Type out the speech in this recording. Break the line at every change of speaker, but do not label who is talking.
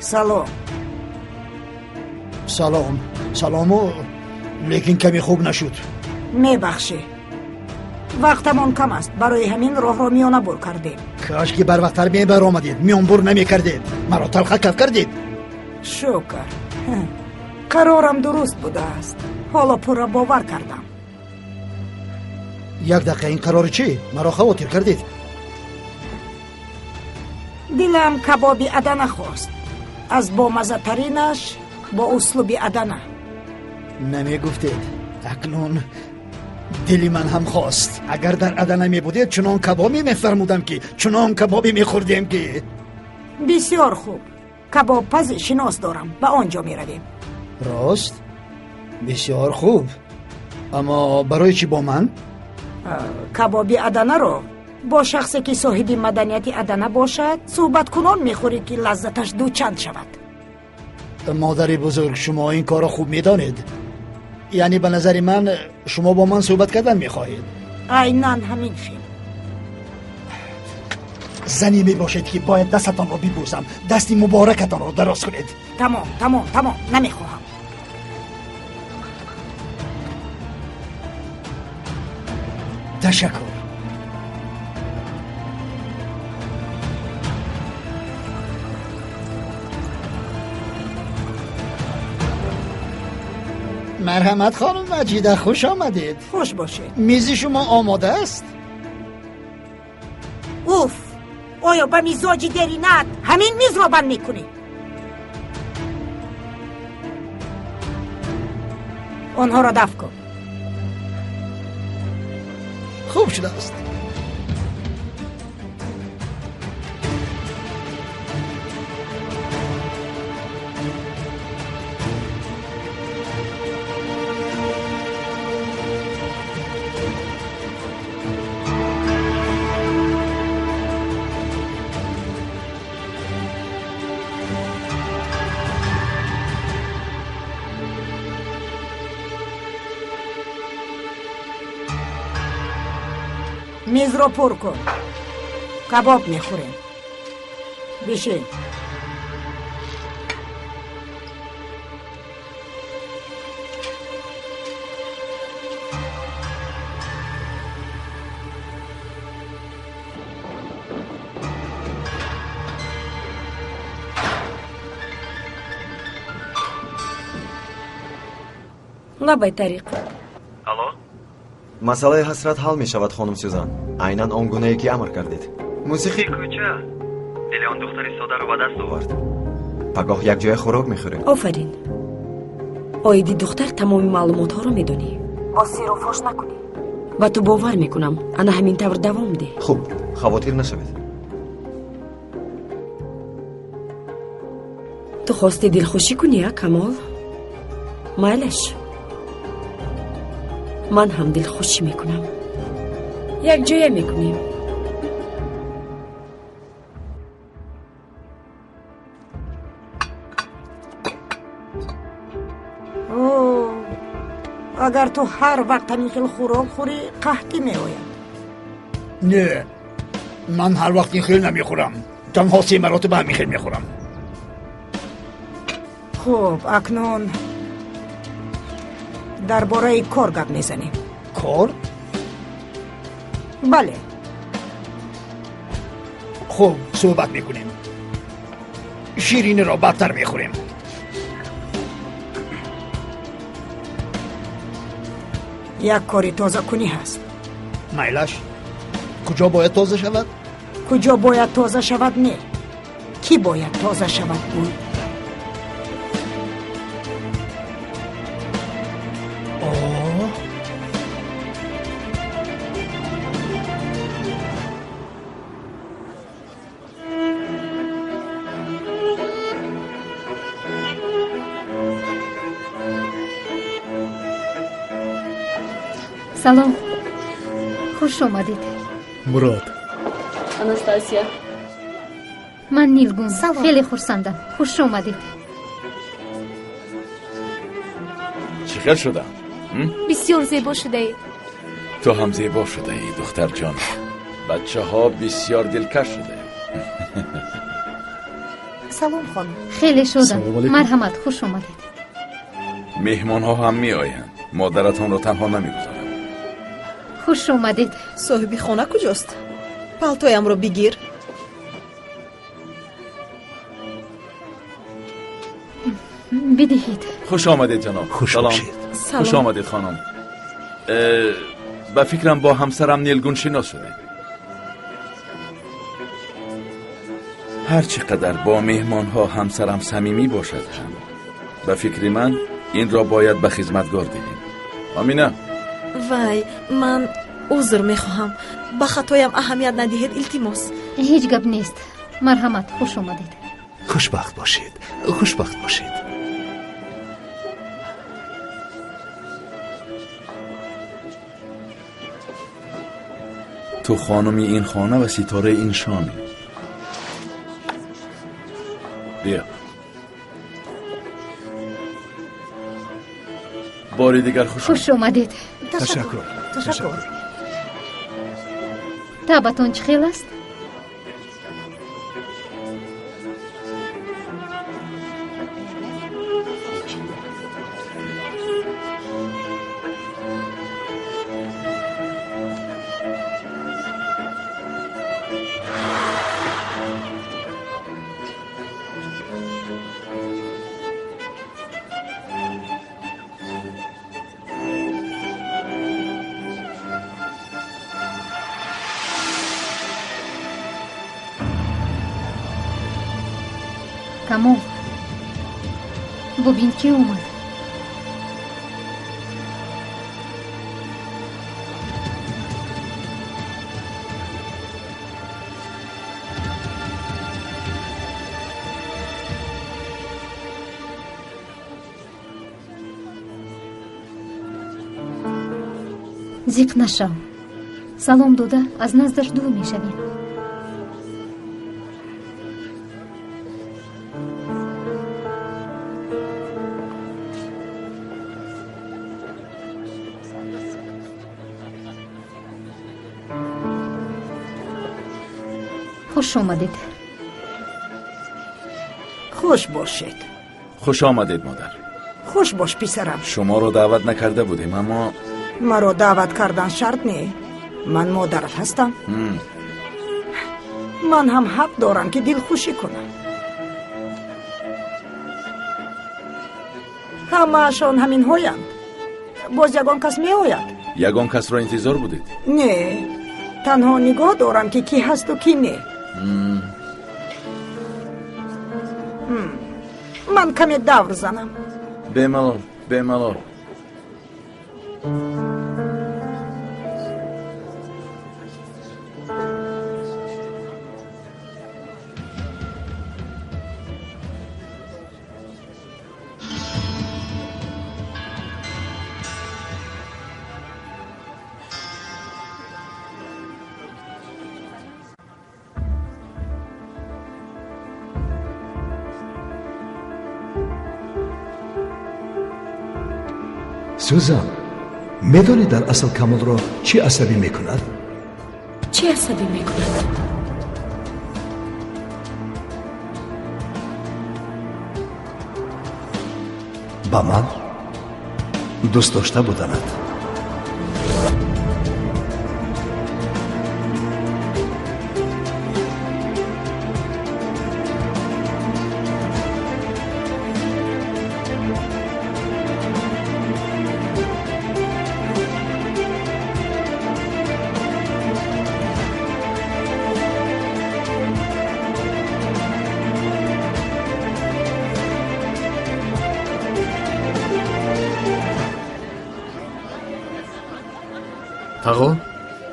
سلام.
سلام لیکن کمی خوب نشد.
میبخشی، وقتمان کم است، برای همین راه را میانه بر کردیم.
کاش که بر وقتر بر آمدید، میان بر نمی کردید، مرا تلخ کف کردید.
شکر، قرارم درست بوده است، حالا پورا باور کردم.
یک دقیقه این قرار چی؟ مرا خاطر کردید.
دلم کبابی ادنه خواست، از با مزه ترینش با اسلوبی ادنه.
نمی گفتید اکنون دلی من هم خواست. اگر در ادنه می بودید چنان کبابی می فرمودم که چنان کبابی می خوردیم که.
بسیار خوب، کباب پز شناس دارم، به آنجا می رویم.
راست؟ بسیار خوب، اما برای چی با من؟
کبابی ادنه رو با شخصی که صاحب مدنیت ادنه باشد صحبت کنان می خوری که لذتش دو چند شود.
مادر بزرگ، شما این کار خوب می دانید. یعنی به نظر من شما با من صحبت کردن می خواهید.
عیناً همین فیلم.
زنی می باشید که باید دستتان را ببوسم، دستی مبارکتان را دراز کنید.
تمام نمی خواهم.
تشکر. مرحمت خانم مجیده، خوش آمدید.
خوش باشید.
میز شما آماده است؟
اوف، آیا به میزاجی دری ند همین میز را بند میکنی؟ آنها را دفع کن.
خوب شده است.
میز را پر کن، کباب میخوریم. بشین. لبای طریق.
الو؟ مسئله حسرت حل می شود خانم سوزان. عیناً آن گونه‌ای که امر کردید. موسیقی کوچه دل آن دختری ساده رو به دست آورد. پگاه یک جای خوراک میخوریم.
آفرین. آیدی دختر تمام معلومات ها رو میدونی.
با سیر و فوش نکنی.
و تو باور میکنم انا همین طور دوام ده.
خوب، خواطر نشوید.
تو خواستی دلخوشی کنی ها کمال؟ مالش من هم دلخوشی میکنم. یک جای میکنیم.
اگر تو هر وقت همین خیل خوراک خوری قحطی میآید.
نه، من هر وقت این خیل نمیخورم، تنها 3 مراتب همین خیل میخورم.
خوب، اکنون درباره کار گپ میزنیم.
کار؟
بله.
خوب، صحبت میکنیم. شیرینی را بدتر میخوریم.
یک کاری تازه کنی هست.
میلش، کجا باید تازه شود؟
کجا باید تازه شود نه، کی باید تازه شود اون.
سلام، خوش آمدید.
مراد.
آناستاسیا.
من نیلگون، خیلی خرسندم. خوش آمدید.
چی خیل شده؟
بسیار زیبا شده اید.
تو هم زیبا شده ای دختر جان. بچه ها بسیار دلکش شده.
салом хонум.
خیلی شدم.
سلام علیکم.
مرحمت خوش اومدید.
مهمان ها هم می آیند. مادرتان را تنها نمیگذارم.
خوش اومدید.
صاحبی خانه کجاست؟ پالتویم رو بگیر.
بدهید.
خوش آمدید جناب.
خوش
سلام.
باشید.
سلام.
خوش آمدید خانم. به فکرم با همسرم نیلگون شناس شدید. هر چقدر با مهمان ها همسرم صمیمی باشد هم به فکر من این را باید به خدمتگار دهیم. آمینه.
وای من عذر میخواهم. به خطایم اهمیت ندهید التماس.
هیچ گپ نیست. مرحمت خوش اومدید.
خوشبخت باشید. خوشبخت باشید.
تو خانمی این خانه و ستاره این شامی. بیا. باری دیگر خوش
اومدید.
تشکر.
تابتون چه خیل است؟ کامو ببین کی اومد. زیق نشو. سلام دوده از نزدش دور میشویم. خوش آمدید.
خوش باشید.
خوش آمدید مادر.
خوش باش پسرم.
شما رو دعوت نکرده بودیم اما
مرا دعوت کردن شرط نه. من مادرت هستم. من هم حق دارم که دل خوشی کنم. همه‌شان همین هویند. باز یگان کس می آید.
یگان کس را انتظار بودید؟
نه، تنها نگاه دارم که کی هست و کی نه. من کمی دور زنم.
بملال بملال.
سوزان، میدانی در اصل کامل را چی عصبی میکند؟
چی عصبی میکند؟
با من دوست داشته بودند.
تقا